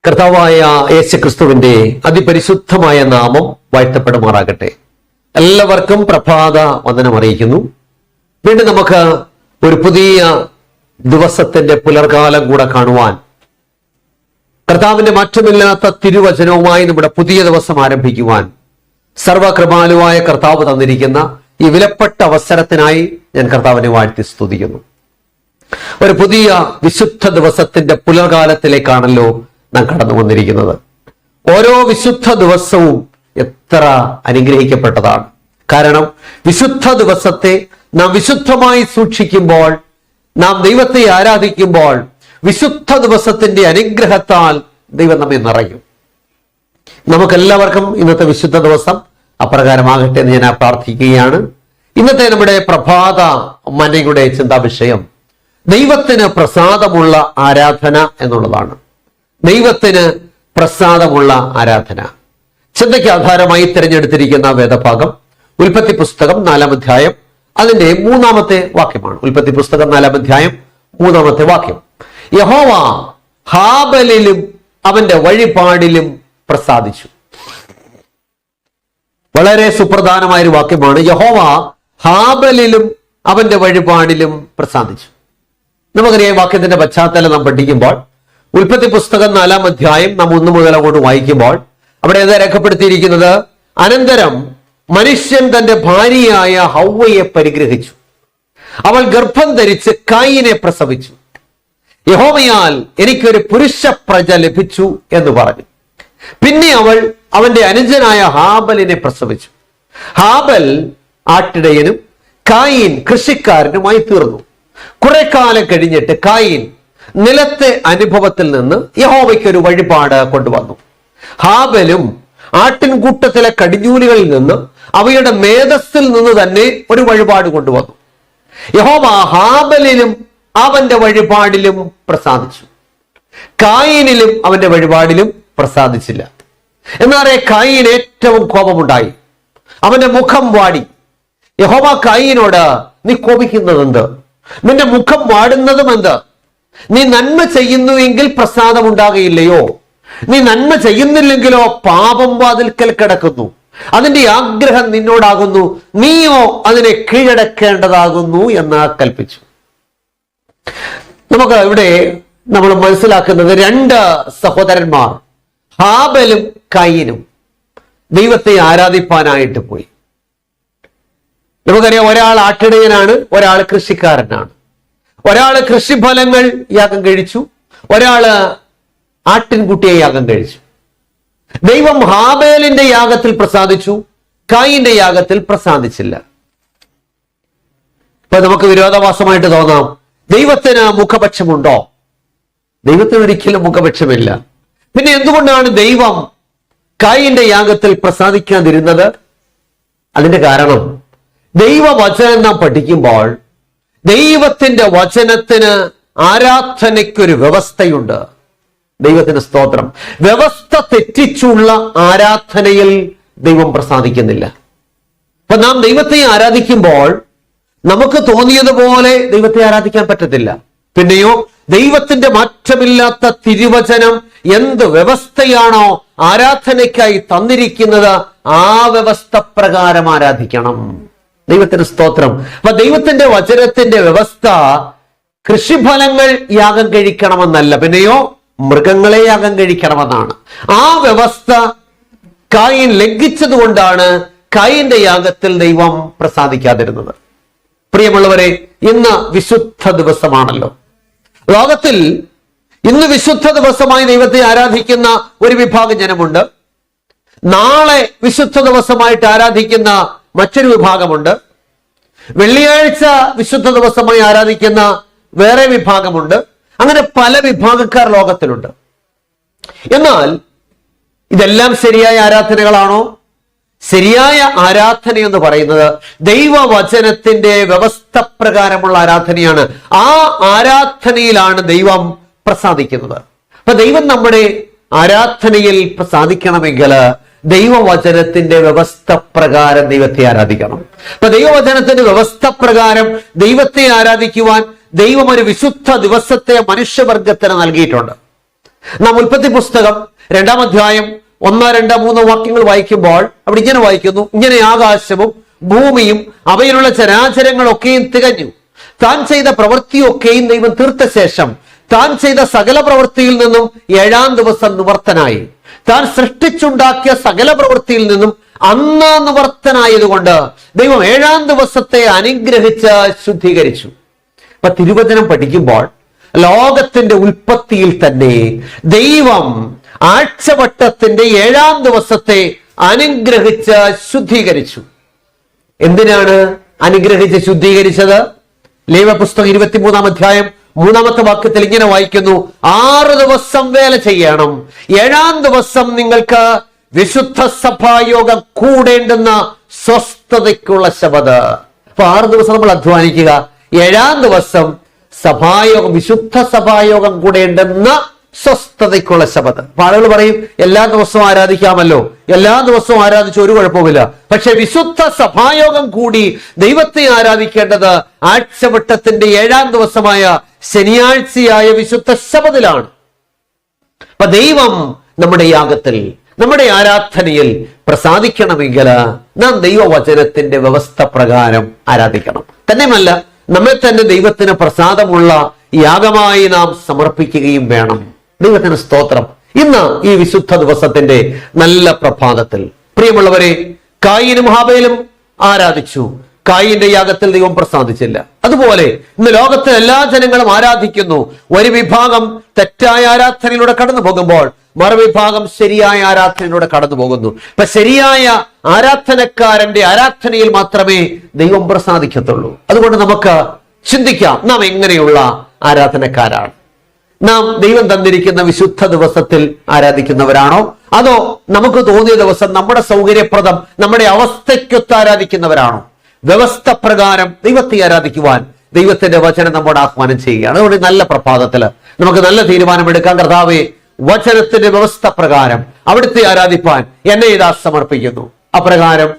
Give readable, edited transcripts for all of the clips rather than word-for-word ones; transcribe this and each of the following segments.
കർത്താവായ യേശുക്രിസ്തുവിന്റെ അതിപരിശുദ്ധമായ നാമം വാഴ്ത്തപ്പെടുമാറാകട്ടെ. എല്ലാവർക്കും പ്രഭാത വന്ദനം അറിയിക്കുന്നു. വീണ്ടും നമുക്ക് ഒരു പുതിയ ദിവസത്തിന്റെ പുലർകാലം കൂടെ കാണുവാൻ കർത്താവിന്റെ മാറ്റമില്ലാത്ത തിരുവചനവുമായി നമ്മുടെ പുതിയ ദിവസം ആരംഭിക്കുവാൻ സർവകൃപാലുവായ കർത്താവ് തന്നിരിക്കുന്ന ഈ വിലപ്പെട്ട അവസരത്തിനായി ഞാൻ കർത്താവിനെ വാഴ്ത്തി സ്തുതിക്കുന്നു. ഒരു പുതിയ വിശുദ്ധ ദിവസത്തിന്റെ പുലർകാലത്തിലേക്കാണല്ലോ നാം കടന്നു വന്നിരിക്കുന്നത്. ഓരോ വിശുദ്ധ ദിവസവും എത്ര അനുഗ്രഹിക്കപ്പെട്ടതാണ്. കാരണം വിശുദ്ധ ദിവസത്തെ നാം വിശുദ്ധമായി സൂക്ഷിക്കുമ്പോൾ, നാം ദൈവത്തെ ആരാധിക്കുമ്പോൾ, വിശുദ്ധ ദിവസത്തിന്റെ അനുഗ്രഹത്താൽ ദൈവം നമ്മെ നിറയും. നമുക്കെല്ലാവർക്കും ഇന്നത്തെ വിശുദ്ധ ദിവസം അപ്രകാരമാകട്ടെ എന്ന് ഞാൻ പ്രാർത്ഥിക്കുകയാണ്. ഇന്നത്തെ നമ്മുടെ പ്രഭാത മനയുടെ ചിന്താവിഷയം ദൈവത്തിന് പ്രസാദമുള്ള ആരാധന എന്നുള്ളതാണ്. ദൈവത്തിന് പ്രസാദമുള്ള ആരാധന. ചിന്തയ്ക്ക് ആധാരമായി തിരഞ്ഞെടുത്തിരിക്കുന്ന വേദഭാഗം ഉൽപ്പത്തി പുസ്തകം 4-ാം അധ്യായം അതിന്റെ 3-ാമത്തെ വാക്യമാണ്. ഉൽപ്പത്തി പുസ്തകം 4-ാം അധ്യായം 3-ാമത്തെ വാക്യം. യഹോവ ഹാബലിലും അവന്റെ വഴിപാടിലും പ്രസാദിച്ചു. വളരെ സുപ്രധാനമായൊരു വാക്യമാണ്. യഹോവ ഹാബലിലും അവന്റെ വഴിപാടിലും പ്രസാദിച്ചു. നമുക്കറിയാം, വാക്യത്തിന്റെ പശ്ചാത്തലം നാം പഠിക്കുമ്പോൾ ഉൽപ്പത്തി പുസ്തകം 4-ാം അധ്യായം നാം 1 മുതൽ അങ്ങോട്ട് വായിക്കുമ്പോൾ അവിടെ എന്താ രേഖപ്പെടുത്തിയിരിക്കുന്നത്? അനന്തരം മനുഷ്യൻ തന്റെ ഭാര്യയായ ഹൗവയെ പരിഗ്രഹിച്ചു. അവൾ ഗർഭം ധരിച്ച് കായിനെ പ്രസവിച്ചു. യഹോവയാൽ എനിക്കൊരു പുരുഷ പ്രജ ലഭിച്ചു എന്ന് പറഞ്ഞു. പിന്നെ അവൾ അവന്റെ അനുജനായ ഹാബലിനെ പ്രസവിച്ചു. ഹാബൽ ആട്ടിടയനും കായിൻ കൃഷിക്കാരനുമായി തീർന്നു. കുറെ കാലം കഴിഞ്ഞിട്ട് കായിൻ നിലത്തെ അനുഭവത്തിൽ നിന്ന് യഹോവയ്ക്ക് ഒരു വഴിപാട് കൊണ്ടുവന്നു. ഹാബലും ആട്ടിൻകൂട്ടത്തിലെ കടിഞ്ഞൂലുകളിൽ നിന്ന് അവയുടെ മേധസ്സിൽ നിന്ന് തന്നെ ഒരു വഴിപാട് കൊണ്ടുവന്നു. യഹോവ ഹാബലിലും അവന്റെ വഴിപാടിലും പ്രസാദിച്ചു, കായിനിലും അവന്റെ വഴിപാടിലും പ്രസാദിച്ചില്ല. എന്നാലേ കായിന് ഏറ്റവും കോപമുണ്ടായി, അവന്റെ മുഖം വാടി. യഹോവ കായിനോട്, നീ കോപിക്കുന്നതെന്ത്? നിന്റെ മുഖം വാടുന്നതും എന്ത്? നീ നന്മ ചെയ്യുന്നുവെങ്കിൽ പ്രസാദം ഉണ്ടാകുകയില്ലയോ? നീ നന്മ ചെയ്യുന്നില്ലെങ്കിലോ പാപം വാതിൽക്കൽ കിടക്കുന്നു. അതിന്റെ ആഗ്രഹം നിന്നോടാകുന്നു, നീയോ അതിനെ കീഴടക്കേണ്ടതാകുന്നു എന്ന് കൽപ്പിച്ചു. നമുക്ക് ഇവിടെ നമ്മൾ മനസ്സിലാക്കുന്നത് 2 സഹോദരന്മാർ ഹാബലും കായിനും ദൈവത്തെ ആരാധിപ്പാനായിട്ട് പോയി. നമുക്കറിയാം, ഒരാൾ ആട്ടിടയനാണ്, ഒരാൾ കൃഷിക്കാരനാണ്. ഒരാള് കൃഷിഫലങ്ങൾ യാഗം കഴിച്ചു, ഒരാള് ആട്ടിൻകുട്ടിയെ യാഗം കഴിച്ചു. ദൈവം ഹാബേലിന്റെ യാഗത്തിൽ പ്രസാദിച്ചു, കായിന്റെ യാഗത്തിൽ പ്രസാദിച്ചില്ല. ഇപ്പൊ നമുക്ക് വിരോധാഭാസമായിട്ട് തോന്നാം, ദൈവത്തിന് മുഖപക്ഷമുണ്ടോ? ദൈവത്തിന് ഒരിക്കലും മുഖപക്ഷമില്ല. പിന്നെ എന്തുകൊണ്ടാണ് ദൈവം കായിന്റെ യാഗത്തിൽ പ്രസാദിക്കാതിരുന്നത്? അതിന്റെ കാരണം ദൈവവചനം നാം പഠിക്കുമ്പോൾ ദൈവത്തിന്റെ വചനത്തിന് ആരാധനയ്ക്കൊരു വ്യവസ്ഥയുണ്ട്. ദൈവത്തിന് സ്തോത്രം. വ്യവസ്ഥ തെറ്റിച്ചുള്ള ആരാധനയിൽ ദൈവം പ്രസാദിക്കുന്നില്ല. അപ്പൊ നാം ദൈവത്തെ ആരാധിക്കുമ്പോൾ നമുക്ക് തോന്നിയതുപോലെ ദൈവത്തെ ആരാധിക്കാൻ പറ്റത്തില്ല. പിന്നെയോ ദൈവത്തിന്റെ മാറ്റമില്ലാത്ത തിരുവചനം എന്ത് വ്യവസ്ഥയാണോ ആരാധനയ്ക്കായി തന്നിരിക്കുന്നത്, ആ വ്യവസ്ഥ പ്രകാരം ആരാധിക്കണം. ദൈവത്തിന് സ്തോത്രം. അപ്പൊ ദൈവത്തിന്റെ വചനത്തിന്റെ വ്യവസ്ഥ കൃഷിഫലങ്ങൾ യാഗം കഴിക്കണമെന്നല്ല, പിന്നെയോ മൃഗങ്ങളെ യാഗം കഴിക്കണമെന്നാണ്. ആ വ്യവസ്ഥ കായിൻ ലംഘിച്ചത് കൊണ്ടാണ് കായിന്റെ യാഗത്തിൽ ദൈവം പ്രസാദിക്കാതിരുന്നത്. പ്രിയമുള്ളവരെ, ഇന്ന് വിശുദ്ധ ദിവസമാണല്ലോ. ലോകത്തിൽ ഇന്ന് വിശുദ്ധ ദിവസമായി ദൈവത്തെ ആരാധിക്കുന്ന ഒരു വിഭാഗം ജനമുണ്ട്. നാളെ വിശുദ്ധ ദിവസമായിട്ട് ആരാധിക്കുന്ന മറ്റൊരു വിഭാഗമുണ്ട്. വെള്ളിയാഴ്ച വിശുദ്ധ ദിവസമായി ആരാധിക്കുന്ന വേറെ വിഭാഗമുണ്ട്. അങ്ങനെ പല വിഭാഗക്കാർ ലോകത്തിലുണ്ട്. എന്നാൽ ഇതെല്ലാം ശരിയായ ആരാധനകളാണോ? ശരിയായ ആരാധന എന്ന് പറയുന്നത് ദൈവവചനത്തിന്റെ വ്യവസ്ഥ പ്രകാരമുള്ള ആരാധനയാണ്. ആ ആരാധനയിലാണ് ദൈവം പ്രസാദിക്കുന്നത്. അപ്പൊ ദൈവം നമ്മുടെ ആരാധനയിൽ പ്രസാദിക്കണമെങ്കിൽ ദൈവവചനത്തിന്റെ വ്യവസ്ഥ പ്രകാരം ദൈവത്തെ ആരാധിക്കണം. അപ്പൊ ദൈവവചനത്തിന്റെ വ്യവസ്ഥ പ്രകാരം ദൈവത്തെ ആരാധിക്കുവാൻ ദൈവം ഒരു വിശുദ്ധ ദിവസത്തെ മനുഷ്യവർഗത്തിന് നൽകിയിട്ടുണ്ട്. നാം ഉൽപ്പത്തി പുസ്തകം 2-ാം അധ്യായം 1, 2, 3 വാക്യങ്ങൾ വായിക്കുമ്പോൾ അവിടെ ഇങ്ങനെ വായിക്കുന്നു: ഇങ്ങനെ ആകാശവും ഭൂമിയും അവയിലുള്ള ചരാചരങ്ങളൊക്കെയും തികഞ്ഞു. താൻ ചെയ്ത പ്രവൃത്തിയൊക്കെയും ദൈവം തീർത്ത ശേഷം താൻ ചെയ്ത സകല പ്രവൃത്തിയിൽ നിന്നും 7-ാം ദിവസം നിവർത്തനായി. താൻ സൃഷ്ടിച്ചുണ്ടാക്കിയ സകല പ്രവൃത്തിയിൽ നിന്നും അന്ന് നിവർത്തനായതുകൊണ്ട് ദൈവം 7-ാം ദിവസത്തെ അനുഗ്രഹിച്ച് ശുദ്ധീകരിച്ചു. അപ്പൊ തിരുവചനം പഠിക്കുമ്പോൾ ലോകത്തിന്റെ ഉൽപ്പത്തിയിൽ തന്നെ ദൈവം ആഴ്ചവട്ടത്തിന്റെ 7-ാം ദിവസത്തെ അനുഗ്രഹിച്ച് ശുദ്ധീകരിച്ചു. എന്തിനാണ് അനുഗ്രഹിച്ച് ശുദ്ധീകരിച്ചത്? ലേവ്യപുസ്തകം 23-ാം അധ്യായം 3-ാമത്തെ വാക്യത്തിൽ ഇങ്ങനെ വായിക്കുന്നു: 6 ദിവസം വേല ചെയ്യണം, 7-ാം ദിവസം നിങ്ങൾക്ക് വിശുദ്ധ സഭായോഗം കൂടേണ്ടുന്ന സ്വസ്ഥതയ്ക്കുള്ള ശബത്ത്. അപ്പൊ 6 ദിവസം നമ്മൾ അധ്വാനിക്കുക, 7-ാം ദിവസം സഭായോഗം, വിശുദ്ധ സഭായോഗം കൂടേണ്ടുന്ന സ്വസ്ഥതയ്ക്കുള്ള ശബത്ത്. അപ്പൊ ആളുകൾ പറയും എല്ലാ ദിവസവും ആരാധിക്കാമല്ലോ, എല്ലാ ദിവസവും ആരാധിച്ച് ഒരു കുഴപ്പമില്ല. പക്ഷെ വിശുദ്ധ സഭായോഗം കൂടി ദൈവത്തെ ആരാധിക്കേണ്ടത് ആഴ്ചവട്ടത്തിന്റെ 7-ാം ദിവസമായ ശനിയാഴ്ചയായ വിശുദ്ധ ശബത്തിലാണ്. അപ്പൊ ദൈവം നമ്മുടെ യാഗത്തിൽ, നമ്മുടെ ആരാധനയിൽ പ്രസാദിക്കണമെങ്കിൽ നാം ദൈവവചനത്തിന്റെ വ്യവസ്ഥ പ്രകാരം ആരാധിക്കണം. തന്നെയുമല്ല, നമ്മെ തന്നെ ദൈവത്തിന് പ്രസാദമുള്ള യാഗമായി നാം സമർപ്പിക്കുകയും വേണം. ദൈവത്തിന് സ്തോത്രം. ഇന്ന് ഈ വിശുദ്ധ ദിവസത്തിന്റെ നല്ല പ്രഭാതത്തിൽ പ്രിയമുള്ളവരെ, കായീനും ഹാബേലും ആരാധിച്ചു. കായീന്റെ യാഗത്തിൽ ദൈവം പ്രസാദിച്ചില്ല. അതുപോലെ ഇന്ന് ലോകത്തെ എല്ലാ ജനങ്ങളും ആരാധിക്കുന്നു. ഒരു വിഭാഗം തെറ്റായ ആരാധനയിലൂടെ കടന്നു പോകുമ്പോൾ മറുവിഭാഗം ശരിയായ ആരാധനയിലൂടെ കടന്നു പോകുന്നു. അപ്പൊ ശരിയായ ആരാധനക്കാരന്റെ ആരാധനയിൽ മാത്രമേ ദൈവം പ്രസാദിക്കത്തുള്ളൂ. അതുകൊണ്ട് നമുക്ക് ചിന്തിക്കാം, നാം എങ്ങനെയുള്ള ആരാധനക്കാരാണ്? നാം ദൈവം തന്നിരിക്കുന്ന വിശുദ്ധ ദിവസത്തിൽ ആരാധിക്കുന്നവരാണോ, അതോ നമുക്ക് തോന്നിയ ദിവസം നമ്മുടെ സൗകര്യപ്രദം, നമ്മുടെ അവസ്ഥയ്ക്കൊത്ത് ആരാധിക്കുന്നവരാണോ? വ്യവസ്ഥ പ്രകാരം ദൈവത്തെ ആരാധിക്കുവാൻ ദൈവത്തിന്റെ വചനം നമ്മോട് ആഹ്വാനം ചെയ്യുകയാണ്. അതുകൊണ്ട് നല്ല പ്രഭാതത്തില് നമുക്ക് നല്ല തീരുമാനമെടുക്കാം. കർത്താവേ, വചനത്തിന്റെ വ്യവസ്ഥ പ്രകാരം അവിടുത്തെ ആരാധിപ്പാൻ എന്നെ ഇതാ സമർപ്പിക്കുന്നു. അപ്രകാരം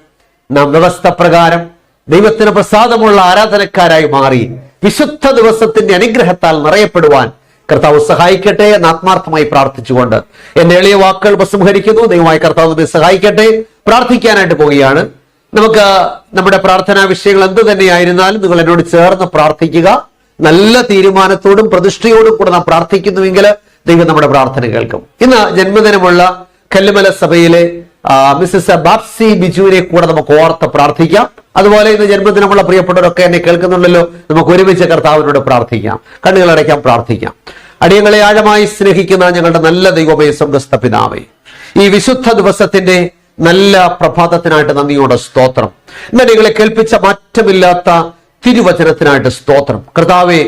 നാം വ്യവസ്ഥ പ്രകാരം ദൈവത്തിന് പ്രസാദമുള്ള ആരാധനക്കാരായി മാറി വിശുദ്ധ ദിവസത്തിന്റെ അനുഗ്രഹത്താൽ നിറയപ്പെടുവാൻ കർത്താവ് സഹായിക്കട്ടെ എന്ന് ആത്മാർത്ഥമായി പ്രാർത്ഥിച്ചുകൊണ്ട് എന്റെ എളിയ വാക്കുകൾ ഉപസംഹരിക്കുന്നു. ദൈവമായി കർത്താവ് സഹായിക്കട്ടെ. പ്രാർത്ഥിക്കാനായിട്ട് പോവുകയാണ്. നമുക്ക് നമ്മുടെ പ്രാർത്ഥനാ വിഷയങ്ങൾ എന്ത് തന്നെയായിരുന്നാലും നിങ്ങൾ എന്നോട് ചേർന്ന് പ്രാർത്ഥിക്കുക. നല്ല തീരുമാനത്തോടും പ്രതിഷ്ഠയോടും കൂടെ നാം പ്രാർത്ഥിക്കുന്നുവെങ്കിൽ ദൈവം നമ്മുടെ പ്രാർത്ഥന കേൾക്കും. ഇന്ന് ജന്മദിനമുള്ള കല്ലുമല സഭയിലെ മിസ്സസ് ബാപ്സി ബിജുവിനെ കൂടെ നമുക്ക് ഓർത്ത് പ്രാർത്ഥിക്കാം. അതുപോലെ ഇന്ന് ജന്മദിനമുള്ള പ്രിയപ്പെട്ടവരൊക്കെ എന്നെ കേൾക്കുന്നുണ്ടല്ലോ, നമുക്ക് ഒരുമിച്ച് കർത്താവിനോട് പ്രാർത്ഥിക്കാം. കണ്ണുകളടയ്ക്കാം, പ്രാർത്ഥിക്കാം. അടിയങ്ങളെ ആഴമായി സ്നേഹിക്കുന്ന ഞങ്ങളുടെ നല്ല ദൈവമേ, സ്വർഗ്ഗസ്ഥ പിതാവേ, ഈ വിശുദ്ധ ദിവസത്തിന്റെ നല്ല പ്രഭാതത്തിനായിട്ട് നന്ദിയോടെ സ്തോത്രം. ഇന്ന് നിങ്ങളെ കേൾപ്പിച്ച മാറ്റമില്ലാത്ത തിരുവചനത്തിനായിട്ട് സ്തോത്രം. കർത്താവേ,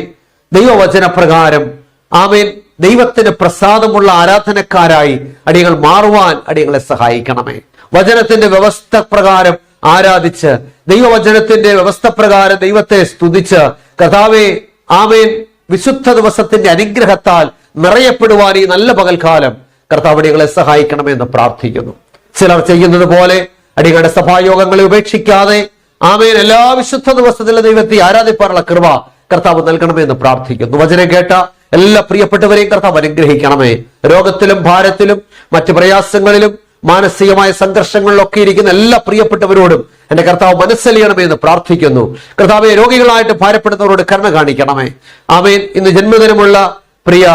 ദൈവവചന പ്രകാരം ആമേൻ ദൈവത്തിന് പ്രസാദമുള്ള ആരാധനക്കാരായി അടിയങ്ങൾ മാറുവാൻ അടിയങ്ങളെ സഹായിക്കണമേ. വചനത്തിന്റെ വ്യവസ്ഥ പ്രകാരം ആരാധിച്ച്, ദൈവവചനത്തിന്റെ വ്യവസ്ഥ പ്രകാരം ദൈവത്തെ സ്തുതിച്ച്, കർത്താവേ ആമേൻ വിശുദ്ധ ദിവസത്തിന്റെ അനുഗ്രഹത്താൽ നിറയപ്പെടുവാൻ ഈ നല്ല പകൽക്കാലം കർത്താവ് അടിയങ്ങളെ സഹായിക്കണമെന്ന് പ്രാർത്ഥിക്കുന്നു. ചിലർ ചെയ്യുന്നത് പോലെ അടിയങ്ങളുടെ സഭായോഗങ്ങളെ ഉപേക്ഷിക്കാതെ ആമേൻ എല്ലാ വിശുദ്ധ ദിവസത്തിലെ ദൈവത്തെ ആരാധിപ്പാനുള്ള കൃപ കർത്താവ് നൽകണമെന്ന് പ്രാർത്ഥിക്കുന്നു. വചനം കേട്ട എല്ലാ പ്രിയപ്പെട്ടവരെയും കർത്താവ് അനുഗ്രഹിക്കണമേ. രോഗത്തിലും ഭാരത്തിലും മറ്റു പ്രയാസങ്ങളിലും മാനസികമായ സംഘർഷങ്ങളിലൊക്കെ ഇരിക്കുന്ന എല്ലാ പ്രിയപ്പെട്ടവരോടും എന്റെ കർത്താവ് മനസ്സലിയണമേ എന്ന് പ്രാർത്ഥിക്കുന്നു. കർത്താവെ, രോഗികളായിട്ട് ഭാരപ്പെടുന്നവരോട് കരുണ കാണിക്കണമേ. ആമേൻ. ഇന്ന് ജന്മദിനമുള്ള പ്രിയ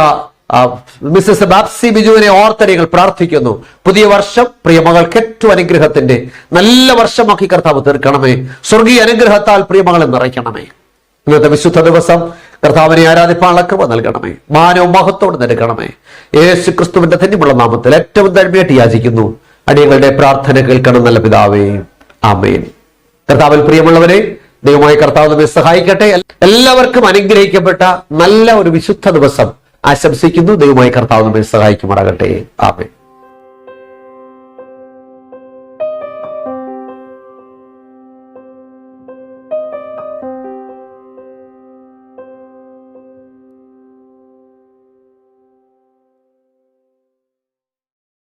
മിസ്സസ് ബാപ്സി ബിജുവിനെ ഓർത്തടികൾ പ്രാർത്ഥിക്കുന്നു. പുതിയ വർഷം പ്രിയ മകൾക്ക് ഏറ്റവും അനുഗ്രഹത്തിന്റെ നല്ല വർഷമാക്കി കർത്താവ് തീർക്കണമേ. സ്വർഗീയ അനുഗ്രഹത്താൽ പ്രിയമകളെ നിറയ്ക്കണമേ. ഇന്നത്തെ വിശുദ്ധ ദിവസം കർത്താവിനെ ആരാധിപ്പാനുള്ള കൃപ നൽകണമേ. മാനവും മഹത്വത്തോടെ നൽകണമേ. യേശു ക്രിസ്തുവിന്റെ ധന്യമുള്ള നാമത്തിൽ ഏറ്റവും താഴ്മയായിട്ട് യാചിക്കുന്നു. അടിയങ്ങളുടെ പ്രാർത്ഥന കേൾക്കണം നല്ല പിതാവേ, ആമേൻ. കർത്താവിൽ പ്രിയമുള്ളവരെ, ദൈവമായ കർത്താവ് നമ്മെ സഹായിക്കട്ടെ. എല്ലാവർക്കും അനുഗ്രഹിക്കപ്പെട്ട നല്ല ഒരു വിശുദ്ധ ദിവസം ആശംസിക്കുന്നു. ദൈവമായ കർത്താവ് നമ്മെ സഹായിക്കുമാറാകട്ടെ. ആമേൻ.